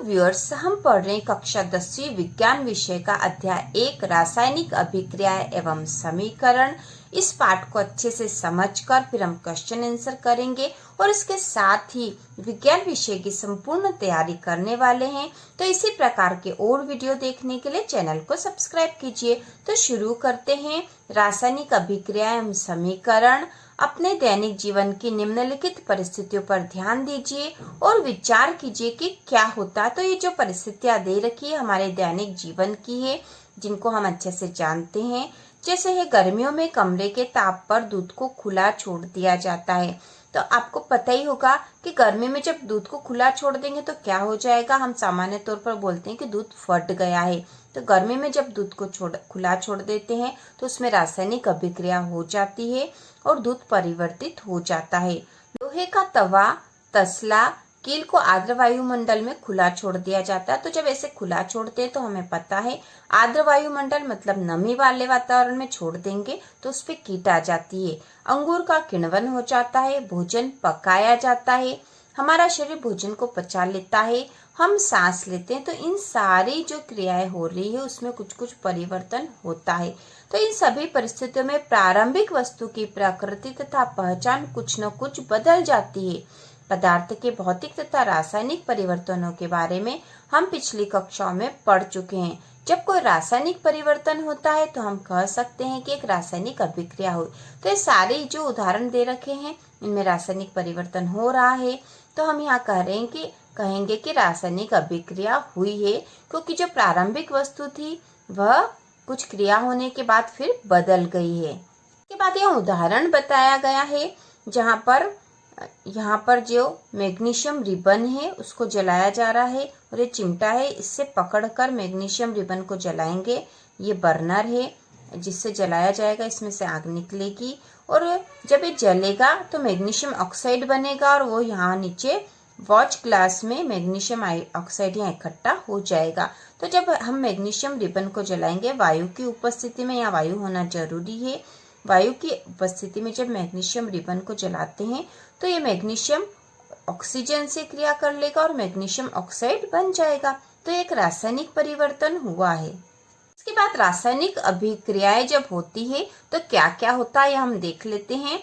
Viewers, हम पढ़ रहे हैं कक्षा 10वीं विज्ञान विषय का अध्याय 1 रासायनिक अभिक्रियाएं एवं समीकरण। इस पाठ को अच्छे से समझकर फिर हम क्वेश्चन आंसर करेंगे और इसके साथ ही विज्ञान विषय की संपूर्ण तैयारी करने वाले हैं। तो इसी प्रकार के और वीडियो देखने के लिए चैनल को सब्सक्राइब कीजिए। तो शुरू करते हैं। रासायनिक अभिक्रिया एवं समीकरण। अपने दैनिक जीवन की निम्नलिखित परिस्थितियों पर ध्यान दीजिए और विचार कीजिए कि क्या होता है। तो ये जो परिस्थितियां दे रखी है हमारे दैनिक जीवन की है, जिनको हम अच्छे से जानते हैं। जैसे है गर्मियों में कमरे के ताप पर दूध को खुला छोड़ दिया जाता है। तो आपको पता ही होगा कि गर्मी में जब दूध को खुला छोड़ देंगे तो क्या हो जाएगा। हम सामान्य तौर पर बोलते हैं कि दूध फट गया है। तो गर्मी में जब दूध को खुला छोड़ देते हैं तो उसमें रासायनिक अभिक्रिया हो जाती है और दूध परिवर्तित हो जाता है। लोहे का तवा, तसला, कील को आर्द्र वायुमंडल में खुला छोड़ दिया जाता है। तो जब ऐसे खुला छोड़ते हैं तो हमें पता है आर्द्र वायुमंडल मतलब नमी वाले वातावरण में छोड़ देंगे तो उस पे कीट आ जाती है। अंगूर का किण्वन हो जाता है। भोजन पकाया जाता है। हमारा शरीर भोजन को पचा लेता है। हम सांस लेते हैं। तो इन सारी जो क्रियाएं हो रही है उसमें कुछ कुछ परिवर्तन होता है। तो इन सभी परिस्थितियों में प्रारंभिक वस्तु की प्रकृति तथा पहचान कुछ न कुछ बदल जाती है। पदार्थ के भौतिक तथा रासायनिक परिवर्तनों के बारे में हम पिछली कक्षाओं में पढ़ चुके हैं। जब कोई रासायनिक परिवर्तन होता है तो हम कह सकते हैं कि एक रासायनिक अभिक्रिया हुई। तो ये सारे जो उदाहरण दे रखे हैं इनमें रासायनिक परिवर्तन हो रहा है। तो हम यहाँ कहेंगे कि रासायनिक अभिक्रिया हुई है, क्योंकि जो प्रारंभिक वस्तु थी वह कुछ क्रिया होने के बाद फिर बदल गई है। इसके बाद यह उदाहरण बताया गया है जहाँ पर जो मैग्नीशियम रिबन है उसको जलाया जा रहा है और ये चिमटा है, इससे पकड़कर मैग्नीशियम रिबन को जलाएंगे। ये बर्नर है जिससे जलाया जाएगा, इसमें से आग निकलेगी और जब ये जलेगा तो मैग्नीशियम ऑक्साइड बनेगा और वो यहाँ नीचे वॉच ग्लास में मैग्नीशियम ऑक्साइड यहाँ इकट्ठा हो जाएगा। तो जब हम मैग्नीशियम रिबन को जलाएंगे वायु की उपस्थिति में, यहाँ वायु होना जरूरी है। वायु की उपस्थिति में जब मैग्नीशियम रिबन को जलाते हैं तो ये मैग्नीशियम ऑक्सीजन से क्रिया कर लेगा और मैग्नीशियम ऑक्साइड बन जाएगा। तो एक रासायनिक परिवर्तन हुआ है। इसके बाद रासायनिक अभिक्रियाएं जब होती है तो क्या क्या होता है हम देख लेते हैं।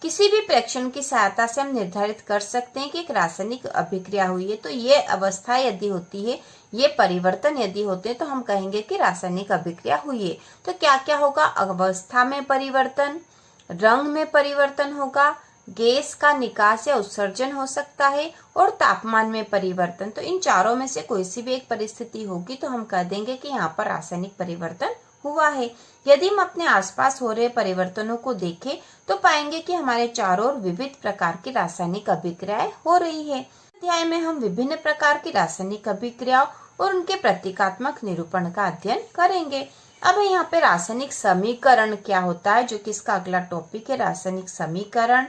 किसी भी प्रेक्षण की सहायता से हम निर्धारित कर सकते हैं कि एक रासायनिक अभिक्रिया हुई है। तो ये अवस्था यदि होती है, ये परिवर्तन यदि होते हैं तो हम कहेंगे कि रासायनिक अभिक्रिया हुई है। तो क्या क्या होगा। अवस्था में परिवर्तन, रंग में परिवर्तन होगा, गैस का निकास या उत्सर्जन हो सकता है और तापमान में परिवर्तन। तो इन चारों में से कोई सी भी एक परिस्थिति होगी तो हम कह देंगे कि यहाँ पर रासायनिक परिवर्तन हुआ है। यदि हम अपने आसपास हो रहे परिवर्तनों को देखें तो पाएंगे कि हमारे चारों ओर विविध प्रकार की रासायनिक अभिक्रियाएं हो रही है। अध्याय में हम विभिन्न प्रकार की रासायनिक अभिक्रियाओं और उनके प्रतीकात्मक निरूपण का अध्ययन करेंगे। अब यहाँ पे रासायनिक समीकरण क्या होता है, जो कि इसका अगला टॉपिक है। रासायनिक समीकरण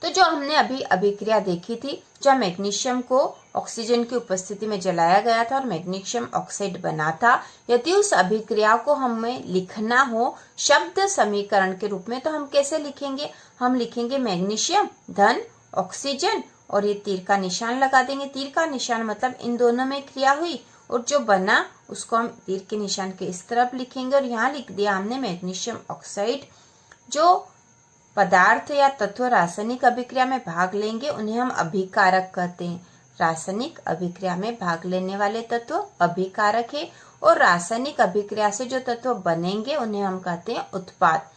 तो जो हमने अभी अभिक्रिया देखी थी, जहाँ मैग्नीशियम को ऑक्सीजन की उपस्थिति में जलाया गया था और मैग्नीशियम ऑक्साइड बना था। यदि उस अभिक्रिया को हमें लिखना हो शब्द समीकरण के रूप में तो हम कैसे लिखेंगे। हम लिखेंगे मैग्नीशियम धन ऑक्सीजन और ये तीर का निशान लगा देंगे। तीर का निशान मतलब इन दोनों में क्रिया हुई और जो बना उसको हम तीर के निशान के इस तरफ लिखेंगे और यहाँ लिख दिया हमने मैग्नीशियम ऑक्साइड। जो पदार्थ या तत्व रासायनिक अभिक्रिया में भाग लेंगे उन्हें हम अभिकारक कहते हैं। रासायनिक अभिक्रिया में भाग लेने वाले तत्व अभिकारक है और रासायनिक अभिक्रिया से जो तत्व बनेंगे उन्हें हम कहते हैं उत्पाद।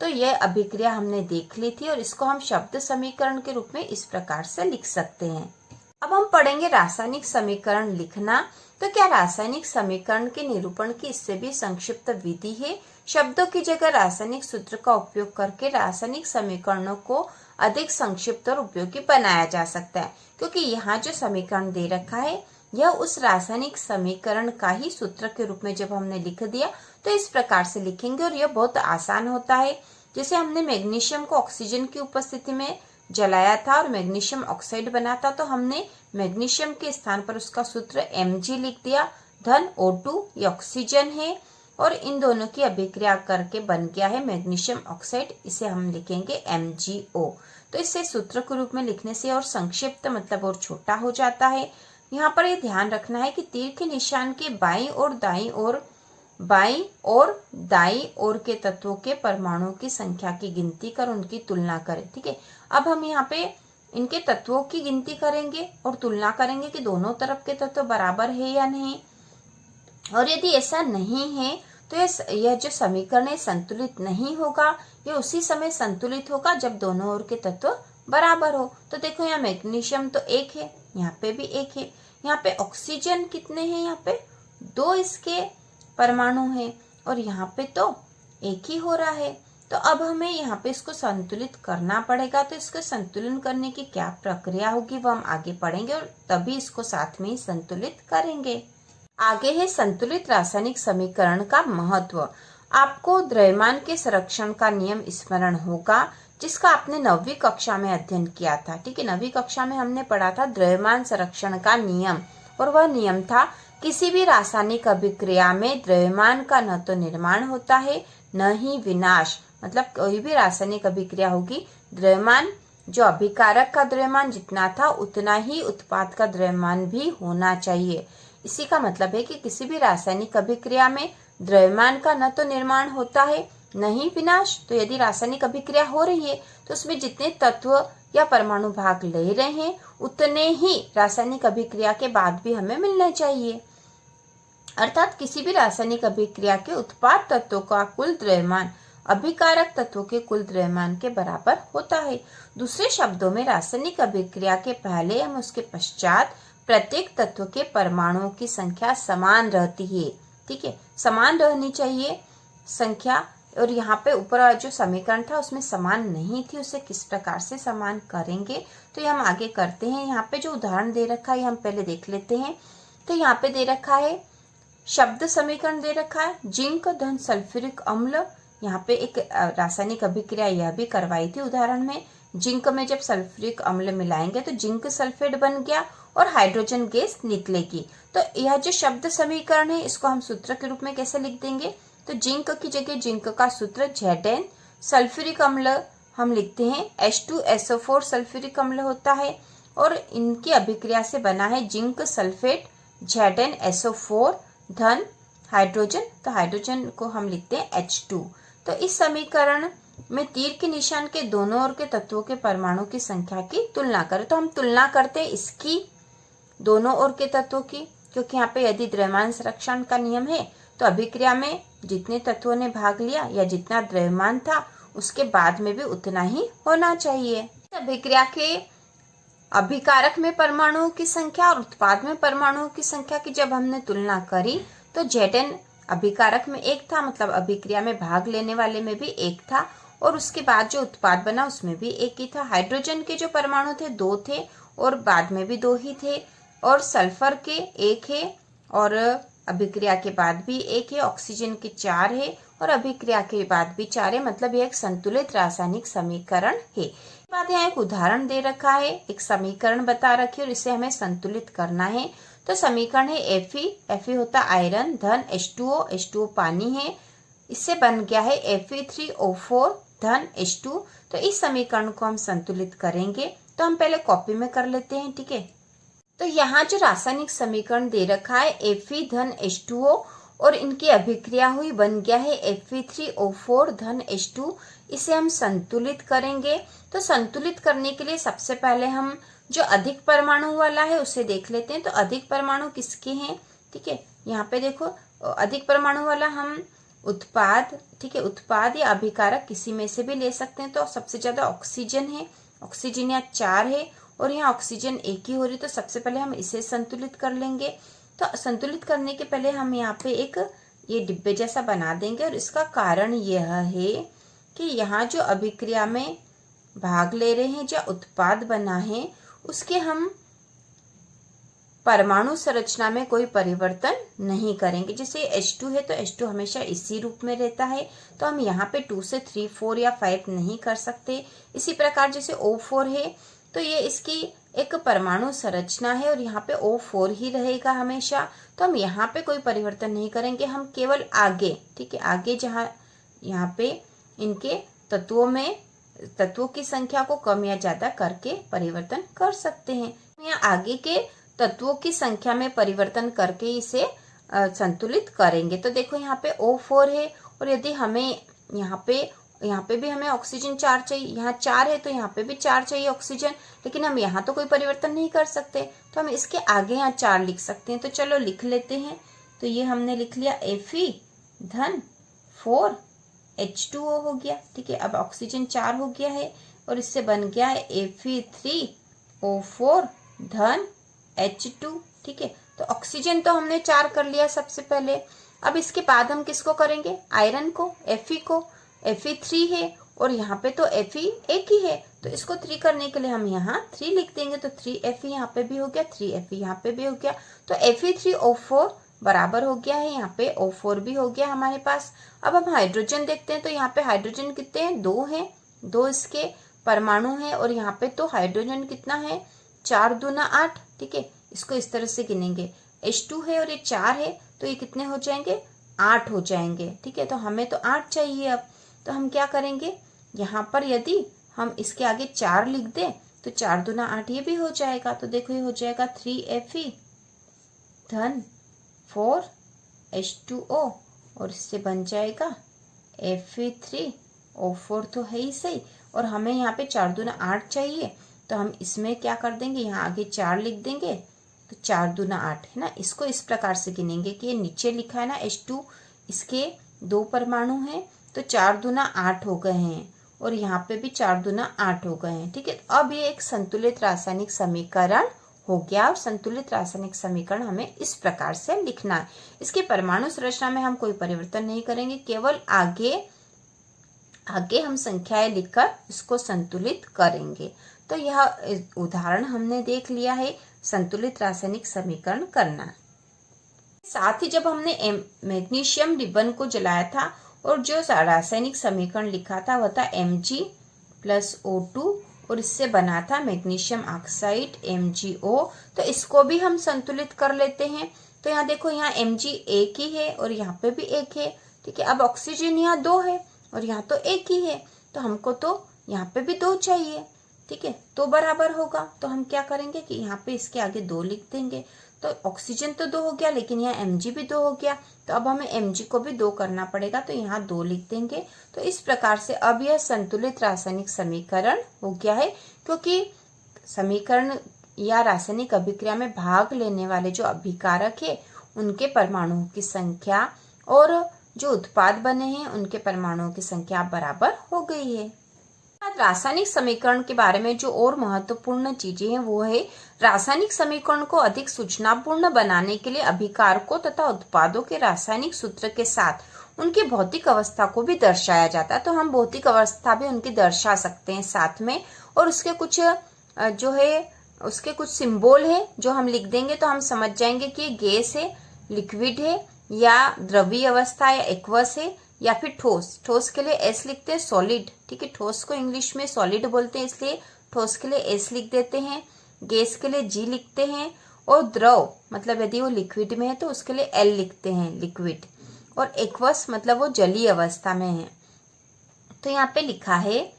तो यह अभिक्रिया हमने देख ली थी और इसको हम शब्द समीकरण के रूप में इस प्रकार से लिख सकते हैं। अब हम पढ़ेंगे रासायनिक समीकरण लिखना। तो क्या रासायनिक समीकरण के निरूपण की इससे भी संक्षिप्त विधि है। शब्दों की जगह रासायनिक सूत्र का उपयोग करके रासायनिक समीकरणों को अधिक संक्षिप्त और उपयोगी बनाया जा सकता है, क्योंकि यहाँ जो समीकरण दे रखा है यह उस रासायनिक समीकरण का ही सूत्र के रूप में जब हमने लिख दिया तो इस प्रकार से लिखेंगे और यह बहुत आसान होता है। जैसे हमने मैग्नीशियम को ऑक्सीजन की उपस्थिति में जलाया था और मैग्नीशियम ऑक्साइड बना था, तो हमने मैग्नीशियम के स्थान पर उसका सूत्र Mg लिख दिया। धन O2 ये ऑक्सीजन है और इन दोनों की अभिक्रिया करके बन गया है मैग्नीशियम ऑक्साइड, इसे हम लिखेंगे MgO। तो इसे सूत्र के रूप में लिखने से और संक्षिप्त मतलब और छोटा हो जाता है। यहाँ पर ये ध्यान रखना है कि तीर के निशान के बाईं और दाईं ओर के तत्वों के परमाणुओं की संख्या की गिनती कर उनकी तुलना करें। ठीक है, अब हम यहाँ पे इनके तत्वों की गिनती करेंगे और तुलना करेंगे कि दोनों तरफ के तत्व बराबर है या नहीं, और यदि ऐसा नहीं है तो यह जो समीकरण है संतुलित नहीं होगा। ये उसी समय संतुलित होगा जब दोनों ओर के तत्व बराबर हो। तो देखो यहाँ मैग्नीशियम तो 1 है, यहाँ पे भी 1 है, यहाँ पे ऑक्सीजन कितने हैं, यहाँ पे 2 इसके परमाणु हैं, और यहाँ पे तो 1 ही हो रहा है। तो अब हमें यहाँ पे इसको संतुलित करना पड़ेगा। तो इसको संतुलन करने की क्या प्रक्रिया होगी वो हम आगे पढ़ेंगे, और तभी इसको साथ में ही संतुलित करेंगे। आगे है संतुलित रासायनिक समीकरण का महत्व। आपको द्रव्यमान के संरक्षण का नियम स्मरण होगा, जिसका आपने 9वीं कक्षा में अध्ययन किया था। ठीक है, 9वीं कक्षा में हमने पढ़ा था द्रव्यमान संरक्षण का नियम, और वह नियम था किसी भी रासायनिक अभिक्रिया में द्रव्यमान का न तो निर्माण होता है न ही विनाश। मतलब कोई भी रासायनिक अभिक्रिया होगी, द्रव्यमान जो अभिकारक का द्रव्यमान जितना था उतना ही उत्पाद का द्रव्यमान भी होना चाहिए। इसी का मतलब है कि किसी भी रासायनिक अभिक्रिया में द्रव्यमान का न तो निर्माण होता है न ही विनाश। तो यदि रासायनिक अभिक्रिया हो रही है तो उसमें जितने तत्व या परमाणु भाग ले रहे हैं उतने ही रासायनिक अभिक्रिया के बाद भी हमें मिलने चाहिए। अर्थात किसी भी रासायनिक अभिक्रिया के उत्पाद तत्वों का कुल द्रव्यमान अभिकारक तत्वों के कुल द्रव्यमान के बराबर होता है। दूसरे शब्दों में रासायनिक अभिक्रिया के पहले एवं उसके पश्चात प्रत्येक तत्व के परमाणुओं की संख्या समान रहती है। ठीक है, समान रहनी चाहिए संख्या। और यहाँ पे ऊपर जो समीकरण था उसमें समान नहीं थी, उसे किस प्रकार से समान करेंगे तो ये हम आगे करते हैं। यहाँ पे जो उदाहरण दे रखा है हम पहले देख लेते हैं। तो यहाँ पे दे रखा है शब्द समीकरण दे रखा है जिंक धन सल्फ्यूरिक अम्ल। यहाँ पे एक रासायनिक अभिक्रिया यह भी करवाई थी उदाहरण में। जिंक में जब सल्फ्यूरिक अम्ल मिलाएंगे तो जिंक सल्फेट बन गया और हाइड्रोजन गैस निकलेगी। तो यह जो शब्द समीकरण है इसको हम सूत्र के रूप में कैसे लिख देंगे, तो जिंक की जगह जिंक का सूत्र Zn, सल्फ्यूरिक अम्ल हम लिखते हैं H2SO4 सल्फ्यूरिक अम्ल होता है, और इनकी अभिक्रिया से बना है जिंक सल्फेट ZnSO4 धन हाइड्रोजन, तो हाइड्रोजन को हम लिखते हैं H2। तो इस समीकरण में तीर के निशान के दोनों ओर के तत्वों के परमाणु की संख्या की तुलना करें। तो हम तुलना करते हैं इसकी दोनों ओर के तत्वों की, क्योंकि यहाँ पे यदि द्रव्यमान संरक्षण का नियम है तो अभिक्रिया में जितने तत्वों ने भाग लिया या जितना द्रव्यमान था उसके बाद में भी उतना ही होना चाहिए। अभिक्रिया के अभिकारक में परमाणुओं की संख्या और उत्पाद में परमाणुओं की संख्या की जब हमने तुलना करी तो Zn अभिकारक में 1 था, मतलब अभिक्रिया में भाग लेने वाले में भी 1 था, और उसके बाद जो उत्पाद बना उसमें भी 1 ही था। हाइड्रोजन के जो परमाणु थे 2 थे और बाद में भी 2 ही थे, और सल्फर के 1 है और अभिक्रिया के बाद भी 1 है, ऑक्सीजन के 4 है और अभिक्रिया के बाद भी 4 है। मतलब ये एक संतुलित रासायनिक समीकरण है। बाद यहाँ एक उदाहरण दे रखा है, एक समीकरण बता रखी है और इसे हमें संतुलित करना है। तो समीकरण है Fe होता आयरन धन H2O पानी है, इससे बन गया है Fe3O4 धन H2। तो इस समीकरण को हम संतुलित करेंगे, तो हम पहले कॉपी में कर लेते हैं। ठीक है, तो यहाँ जो रासायनिक समीकरण दे रखा है Fe धन H2O और इनकी अभिक्रिया हुई बन गया है Fe3O4 धन H2, इसे हम संतुलित करेंगे। तो संतुलित करने के लिए सबसे पहले हम जो अधिक परमाणु वाला है उसे देख लेते हैं। तो अधिक परमाणु किसके हैं, ठीक है, यहाँ पे देखो अधिक परमाणु वाला हम उत्पाद, ठीक है, उत्पाद या अभिकारक किसी में से भी ले सकते हैं। तो सबसे ज्यादा ऑक्सीजन है, ऑक्सीजन यहाँ 4 है और यहाँ ऑक्सीजन 1 ही हो रही, तो सबसे पहले हम इसे संतुलित कर लेंगे। तो संतुलित करने के पहले हम यहाँ पे एक ये डिब्बे जैसा बना देंगे, और इसका कारण यह है कि यहाँ जो अभिक्रिया में भाग ले रहे हैं, जो उत्पाद बना है, उसके हम परमाणु संरचना में कोई परिवर्तन नहीं करेंगे। जैसे H2 है तो H2 हमेशा इसी रूप में रहता है, तो हम यहाँ पे 2 से 3, 4 या 5 नहीं कर सकते। इसी प्रकार जैसे O4 है तो ये इसकी एक परमाणु संरचना है और यहाँ पे O4 ही रहेगा हमेशा, तो हम यहाँ पे कोई परिवर्तन नहीं करेंगे। हम केवल आगे, ठीक है, आगे जहाँ यहाँ पे इनके तत्वों की संख्या को कम या ज्यादा करके परिवर्तन कर सकते हैं। यहाँ आगे के तत्वों की संख्या में परिवर्तन करके इसे संतुलित करेंगे। तो देखो यहाँ पे O4 है, और यदि हमें यहाँ पे भी हमें ऑक्सीजन 4 चाहिए, यहाँ 4 है तो यहाँ पे भी 4 चाहिए ऑक्सीजन, लेकिन हम यहाँ तो कोई परिवर्तन नहीं कर सकते, तो हम इसके आगे यहाँ 4 लिख सकते हैं। तो चलो लिख लेते हैं। तो ये हमने लिख लिया Fe धन 4 H2O हो गया। ठीक है, अब ऑक्सीजन 4 हो गया है, और इससे बन गया है Fe3O4 धन H2। ठीक है, तो ऑक्सीजन तो हमने 4 कर लिया सबसे पहले। अब इसके बाद हम किसको करेंगे, आयरन को, Fe को। Fe3 है, और यहाँ पे तो Fe एक ही है, तो इसको 3 करने के लिए हम यहाँ 3 लिख देंगे। तो 3Fe यहाँ पे भी हो गया, 3Fe यहाँ पे भी हो गया, तो Fe3O4 बराबर हो गया है। यहाँ पे O4 भी हो गया हमारे पास। अब हम हाइड्रोजन देखते हैं, तो यहाँ पे हाइड्रोजन कितने हैं, 2 हैं, 2 इसके परमाणु हैं, और यहाँ पे तो हाइड्रोजन कितना है, 4 दूना 8। ठीक है, इसको इस तरह से गिनेंगे, H2 है और ये 4 है, तो ये कितने हो जाएंगे, 8 हो जाएंगे। ठीक है, तो हमें तो 8 चाहिए। अब तो हम क्या करेंगे, यहाँ पर यदि हम इसके आगे 4 लिख दें तो 4 दूना 8 ये भी हो जाएगा। तो देखो ये हो जाएगा 3Fe धन 4 H2O, और इससे बन जाएगा Fe3O4 तो है ही सही। और हमें यहाँ पे 4 दूना 8 चाहिए, तो हम इसमें क्या कर देंगे, यहाँ आगे 4 लिख देंगे, तो 4 दूना 8 है ना। इसको इस प्रकार से गिनेंगे कि ये नीचे लिखा है ना H2, इसके 2 परमाणु हैं, तो 4 दूना 8 हो गए हैं, और यहाँ पे भी 4 दूना 8 हो गए हैं। ठीक है, अब ये एक संतुलित रासायनिक समीकरण हो गया, और संतुलित रासायनिक समीकरण हमें इस प्रकार से लिखना है। इसकी परमाणु संरचना में हम कोई परिवर्तन नहीं करेंगे, केवल आगे हम संख्याएं लिखकर इसको संतुलित करेंगे। तो यह उदाहरण हमने देख लिया है संतुलित रासायनिक समीकरण करना। साथ ही जब हमने मैग्नीशियम रिबन को जलाया था और जो रासायनिक समीकरण लिखा था वह था Mg+O2, और इससे बना था मैग्नीशियम ऑक्साइड MgO। तो इसको भी हम संतुलित कर लेते हैं। तो यहाँ देखो, यहाँ Mg एक ही है और यहाँ पे भी एक है। ठीक है, अब ऑक्सीजन यहाँ 2 है और यहाँ तो एक ही है, तो हमको तो यहाँ पे भी 2 चाहिए। ठीक है, तो बराबर होगा। तो हम क्या करेंगे कि यहाँ पे इसके आगे 2 लिख देंगे। तो ऑक्सीजन तो 2 हो गया, लेकिन यहाँ Mg भी 2 हो गया, तो अब हमें Mg को भी 2 करना पड़ेगा, तो यहाँ 2 लिख देंगे। तो इस प्रकार से अब यह संतुलित रासायनिक समीकरण हो गया है, क्योंकि समीकरण या रासायनिक अभिक्रिया में भाग लेने वाले जो अभिकारक है उनके परमाणुओं की संख्या और जो उत्पाद बने हैं उनके परमाणुओं की संख्या बराबर हो गई है। रासायनिक समीकरण के बारे में जो और महत्वपूर्ण चीजें हैं वो है, रासायनिक समीकरण को अधिक सूचनापूर्ण बनाने के लिए अभिकारकों तथा उत्पादों के रासायनिक सूत्र के साथ उनकी भौतिक अवस्था को भी दर्शाया जाता है। तो हम भौतिक अवस्था भी उनकी दर्शा सकते हैं साथ में, और उसके कुछ जो है उसके कुछ सिंबल है जो हम लिख देंगे तो हम समझ जाएंगे कि गैस है, लिक्विड है, या द्रवीय अवस्था या एक्वस है, या फिर ठोस। ठोस के लिए एस लिखते हैं, सॉलिड। ठीक है, ठोस को इंग्लिश में सॉलिड बोलते हैं, इसलिए ठोस के लिए एस लिख देते हैं। गैस के लिए जी लिखते हैं, और द्रव मतलब यदि वो लिक्विड में है तो उसके लिए एल लिखते हैं, लिक्विड। और एक्वस मतलब वो जलीय अवस्था में है। तो यहाँ पे लिखा है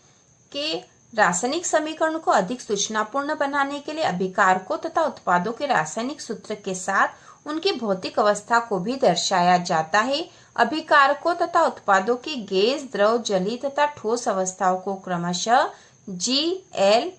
कि रासायनिक समीकरण को अधिक सूचनापूर्ण बनाने के लिए अभिकारकों तथा उत्पादों के रासायनिक सूत्र के साथ उनकी भौतिक अवस्था को भी दर्शाया जाता है। अभिकारकों तथा उत्पादों की गैस, द्रव, जलीय तथा ठोस अवस्थाओं को क्रमशः जी, एल,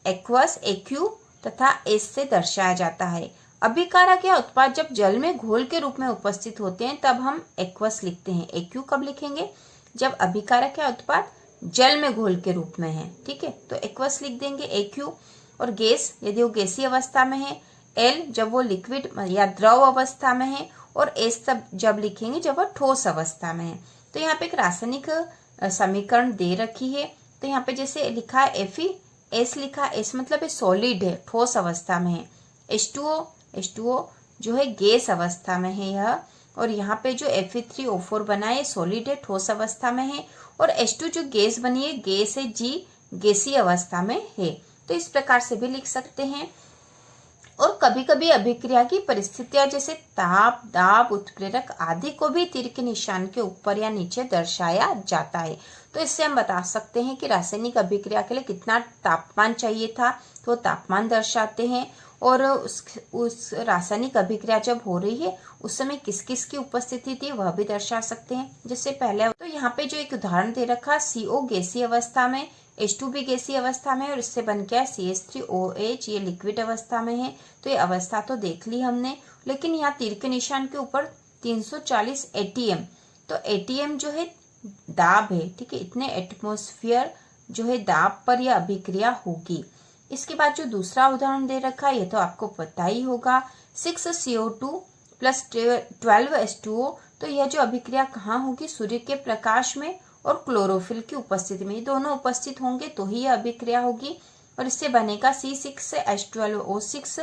एक्वस, एक्यू तथा एस से दर्शाया जाता है। अभिकारक या उत्पाद जब जल में घोल के रूप में उपस्थित होते हैं तब हम एक्वस लिखते हैं। एक्यू कब लिखेंगे? जब अभिकारक या उत्पाद जल में घोल के रूप में है। ठीक है, तो एक्वस लिख देंगे एक्यू। और गैस यदि वो गैसीय अवस्था में है, एल जब वो लिक्विड या द्रव अवस्था में है, और एस तब जब लिखेंगे जब वो ठोस अवस्था में है। तो यहाँ पे एक रासायनिक समीकरण दे रखी है। तो यहाँ पे जैसे लिखा है Fe, एस लिखा, एस मतलब ये सॉलिड है, ठोस अवस्था में है। H2O जो है गैस अवस्था में है यह, और यहाँ पे जो Fe3O4 बना है सॉलिड है, ठोस अवस्था में है, और H2 जो गैस बनी है गैस है, जी गैसीय अवस्था में है। तो इस प्रकार से भी लिख सकते हैं। और कभी कभी अभिक्रिया की परिस्थितियां जैसे ताप, दाब, उत्प्रेरक आदि को भी तीर के निशान के ऊपर या नीचे दर्शाया जाता है। तो इससे हम बता सकते हैं कि रासायनिक अभिक्रिया के लिए कितना तापमान चाहिए था, तो तापमान दर्शाते हैं। और उस रासायनिक अभिक्रिया जब हो रही है उस समय किस किस की उपस्थिति थी वह भी दर्शा सकते हैं। जैसे पहले तो यहाँ पे जो एक उदाहरण दे रखा, CO गैसीय अवस्था में, H2 भी गैसीय अवस्था में और इससे बन गया CH3OH, ये लिक्विड अवस्था में है। तो ये अवस्था तो देख ली हमने, लेकिन यहाँ तीर के निशान के ऊपर 340 ATM, तो ATM जो है दाब है, ठीक है, इतने एटमॉस्फेयर जो है दाब पर यह अभिक्रिया होगी। इसके बाद जो दूसरा उदाहरण दे रखा है ये तो आपको पता ही होगा, 6CO2 प्लस 12H2O। तो यह जो अभिक्रिया कहाँ होगी, सूर्य के प्रकाश में और क्लोरोफिल की उपस्थिति में, ये दोनों उपस्थित होंगे तो ही यह अभिक्रिया होगी। और इससे बनेगा C6H12O6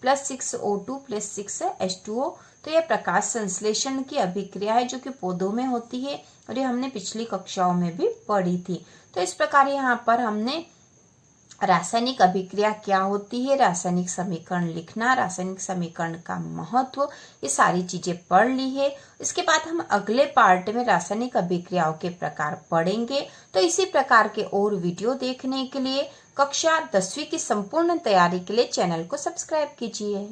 plus 6O2 plus 6H2O। तो यह प्रकाश संश्लेषण की अभिक्रिया है जो कि पौधों में होती है और ये हमने पिछली कक्षाओं में भी पढ़ी थी। तो इस प्रकार यहाँ पर हमने रासायनिक अभिक्रिया क्या होती है, रासायनिक समीकरण लिखना, रासायनिक समीकरण का महत्व, ये सारी चीजें पढ़ ली है। इसके बाद हम अगले पार्ट में रासायनिक अभिक्रियाओं के प्रकार पढ़ेंगे। तो इसी प्रकार के और वीडियो देखने के लिए कक्षा 10वीं की संपूर्ण तैयारी के लिए चैनल को सब्सक्राइब कीजिए।